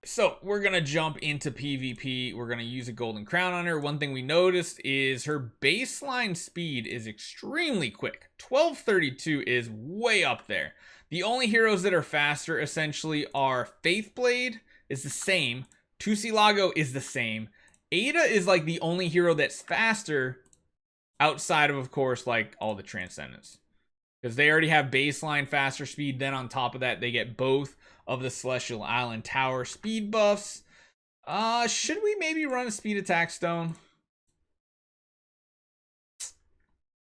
So we're going to jump into PvP. We're going to use a golden crown on her. One thing we noticed is her baseline speed is extremely quick. 1232 is way up there. The only heroes that are faster essentially are Faithblade is the same. Tussilago is the same. Ada is like the only hero that's faster outside of course, like all the Transcendents. Because they already have baseline faster speed. Then on top of that, they get both of the Celestial Island Tower speed buffs. Should we maybe run a speed attack stone?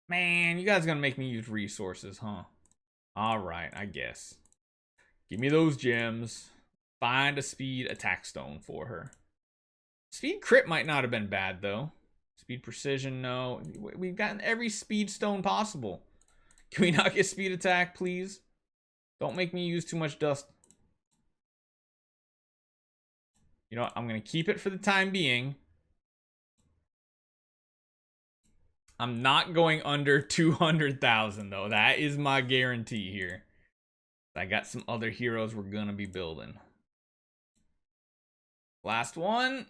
Man, you guys are gonna make me use resources, huh? Alright, I guess. Give me those gems. Find a speed attack stone for her. Speed crit might not have been bad, though. Speed precision, no. We've gotten every speed stone possible. Can we not get speed attack, please? Don't make me use too much dust. You know what? I'm going to keep it for the time being. I'm not going under 200,000, though. That is my guarantee here. I got some other heroes we're going to be building. Last one.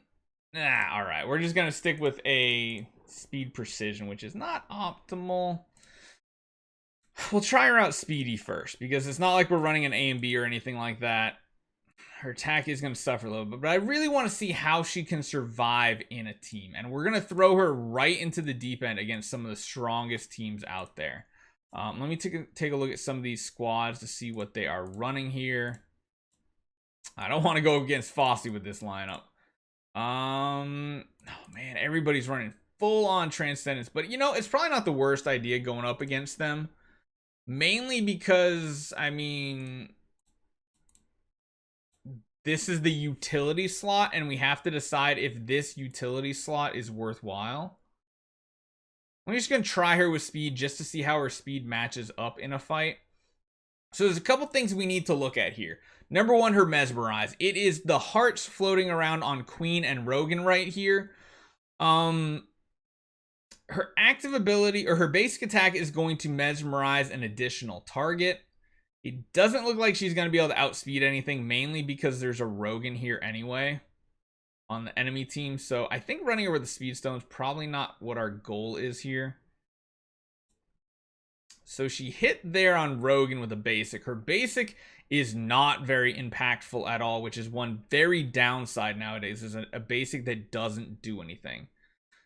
All right. We're just going to stick with a speed precision, which is not optimal. We'll try her out speedy first, because it's not like we're running an A and B or anything like that. Her attack is going to suffer a little bit, but I really want to see how she can survive in a team. And we're going to throw her right into the deep end against some of the strongest teams out there. Let me take a look at some of these squads to see what they are running here. I don't want to go against Fossey with this lineup. Oh man, everybody's running full on Transcendence. But you know, it's probably not the worst idea going up against them. Mainly because, I mean, this is the utility slot, and we have to decide if this utility slot is worthwhile. I'm just going to try her with speed just to see how her speed matches up in a fight. So there's a couple things we need to look at here. Number one, her Mesmerize. It is the hearts floating around on Queen and Rogan right here. Her active ability, or her basic attack, is going to Mesmerize an additional target. It doesn't look like she's going to be able to outspeed anything, mainly because there's a Rogan here anyway on the enemy team. So I think running her with the Speed Stone is probably not what our goal is here. So she hit there on Rogan with a basic. Her basic is not very impactful at all, which is one very downside nowadays, is a basic that doesn't do anything.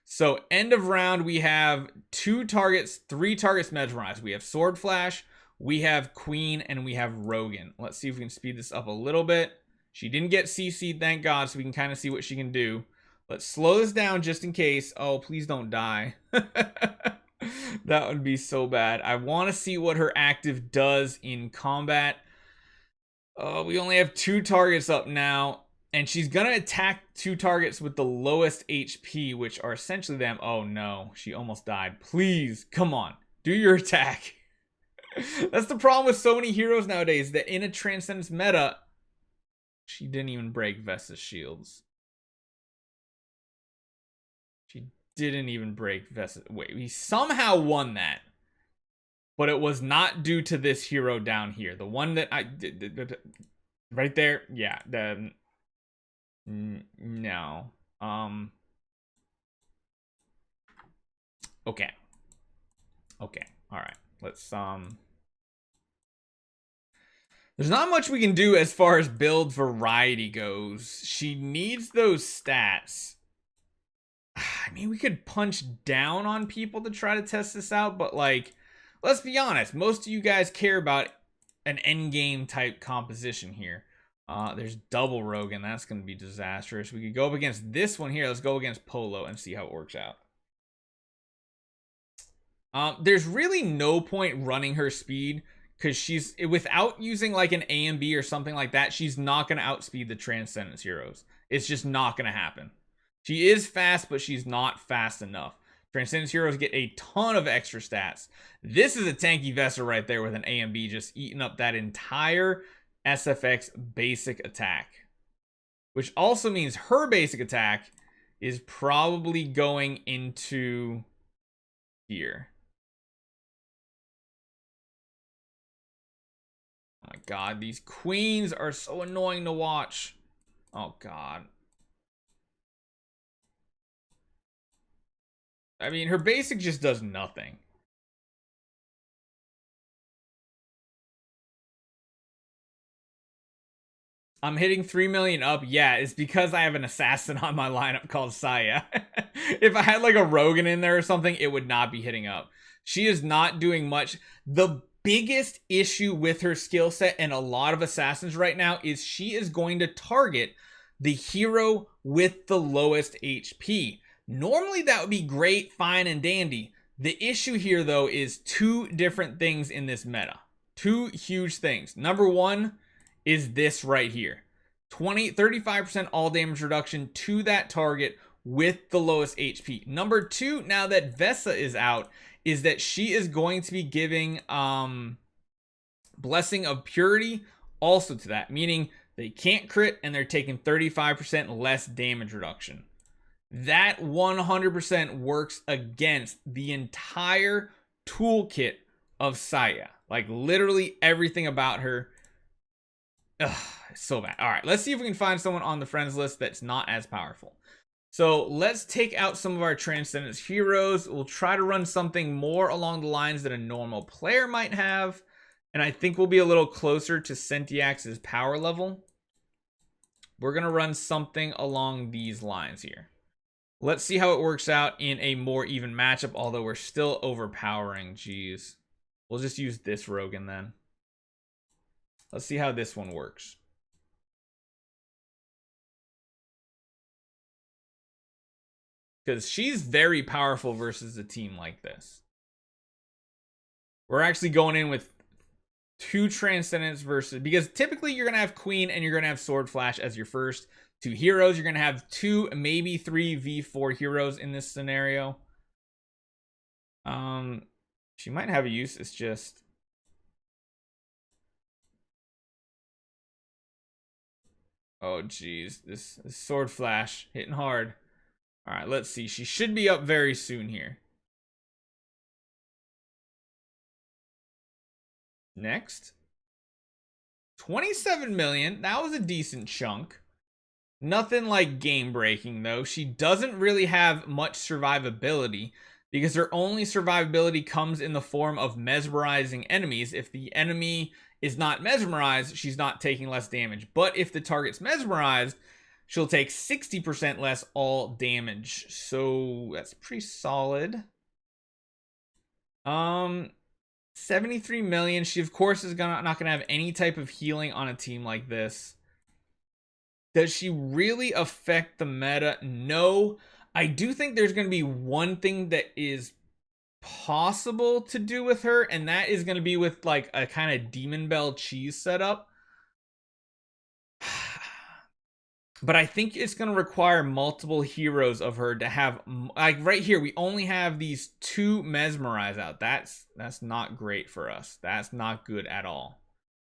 So end of round, we have 2 targets, 3 targets mesmerized. We have Sword Flash, we have Queen, and we have Rogan. Let's see if we can speed this up a little bit. She didn't get CC'd, thank God, so we can kind of see what she can do. Let's slow this down just in case. Oh, please don't die. That would be so bad. I want to see what her active does in combat. We only have 2 targets up now. And she's going to attack 2 targets with the lowest HP, which are essentially them. Oh no, she almost died. Please, come on, do your attack. That's the problem with so many heroes nowadays, that in a Transcendence meta, she didn't even break Vesta's shields. She didn't even break Vesta's. Wait, we somehow won that. But it was not due to this hero down here. The one that I did right there. Yeah, no. Okay. All right. Let's there's not much we can do as far as build variety goes. She needs those stats. I mean, we could punch down on people to try to test this out, but like, let's be honest, most of you guys care about an endgame type composition here. There's double Rogan. That's going to be disastrous. We could go up against this one here. Let's go against Polo and see how it works out. There's really no point running her speed, because she's, without using like an A and B or something like that, she's not going to outspeed the Transcendence heroes. It's just not going to happen. She is fast, but she's not fast enough. Transcendence heroes get a ton of extra stats. This is a tanky Vesta right there with an A and B just eating up that entire SFX basic attack. Which also means her basic attack is probably going into here. Oh my god, these queens are so annoying to watch. Oh god. I mean, her basic just does nothing. I'm hitting 3 million up. Yeah, it's because I have an assassin on my lineup called Saja. If I had like a Rogan in there or something, it would not be hitting up. She is not doing much. The biggest issue with her skill set and a lot of assassins right now is she is going to target the hero with the lowest HP. Normally that would be great, fine, and dandy. The issue here though is two different things in this meta. Two huge things. Number one is this right here. 35% all damage reduction to that target with the lowest HP. Number two, now that Vesa is out, is that she is going to be giving Blessing of Purity also to that, meaning they can't crit and they're taking 35% less damage reduction. That 100% works against the entire toolkit of Saja. Like literally everything about her. Ugh, so bad. All right, let's see if we can find someone on the friends list that's not as powerful. So let's take out some of our Transcendence heroes. We'll try to run something more along the lines that a normal player might have. And I think we'll be a little closer to Sentiax's power level. We're going to run something along these lines here. Let's see how it works out in a more even matchup, although we're still overpowering. Jeez. We'll just use this Rogan then. Let's see how this one works. Because she's very powerful versus a team like this. We're actually going in with two Transcendence versus... Because typically you're going to have Queen and you're going to have Sword Flash as your first two heroes. You're going to have two, maybe three V4 heroes in this scenario. She might have a use. It's just... Oh, geez. This Sword Flash hitting hard. All right, let's see. She should be up very soon here. Next. 27 million. That was a decent chunk. Nothing like game breaking, though. She doesn't really have much survivability because her only survivability comes in the form of mesmerizing enemies. If the enemy is not mesmerized, she's not taking less damage. But if the target's mesmerized, she'll take 60% less all damage. So that's pretty solid. 73 million. She of course is not gonna have any type of healing on a team like this. Does she really affect the meta? No. I do think there's gonna be one thing that is possible to do with her, and that is gonna be with like a kind of Demon Bell cheese setup. But I think it's going to require multiple heroes of her to have, like right here, we only have these two Mesmerize out. That's not great for us. That's not good at all.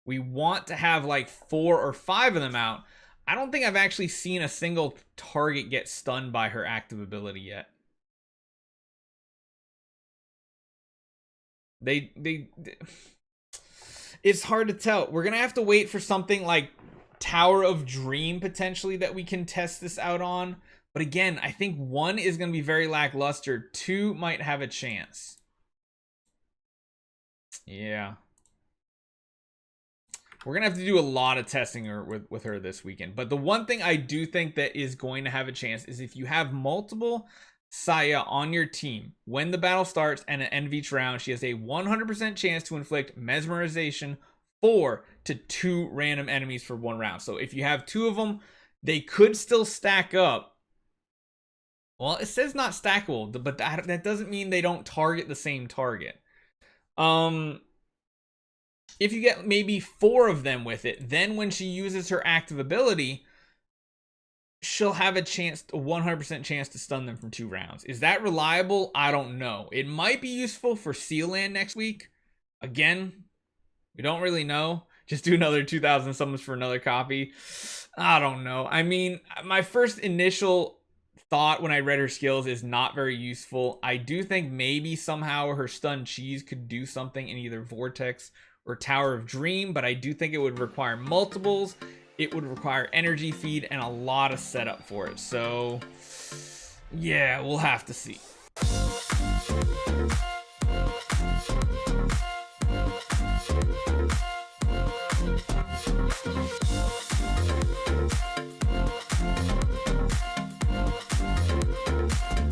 We want to have like 4 or 5 of them out. I don't think I've actually seen a single target get stunned by her active ability yet. It's hard to tell. We're going to have to wait for something like Tower of Dream potentially that we can test this out on. But again, I think 1 is going to be very lackluster. 2 might have a chance. Yeah. We're going to have to do a lot of testing with her this weekend. But the one thing I do think that is going to have a chance is if you have multiple Saja on your team, when the battle starts and at end of each round, she has a 100% chance to inflict mesmerization 4 to 2 random enemies for 1 round. So if you have 2 of them, they could still stack up. Well, it says not stackable, but that doesn't mean they don't target the same target. If you get maybe 4 of them with it, then when she uses her active ability, she'll have a 100% chance to stun them from 2 rounds. Is that reliable? I don't know. It might be useful for Sealand next week. Again, we don't really know. Just do another 2,000 summons for another copy. I don't know. I mean, my first initial thought when I read her skills is not very useful. I do think maybe somehow her stun cheese could do something in either Vortex or Tower of Dream, but I do think it would require multiples. It would require energy feed and a lot of setup for it. So yeah, we'll have to see.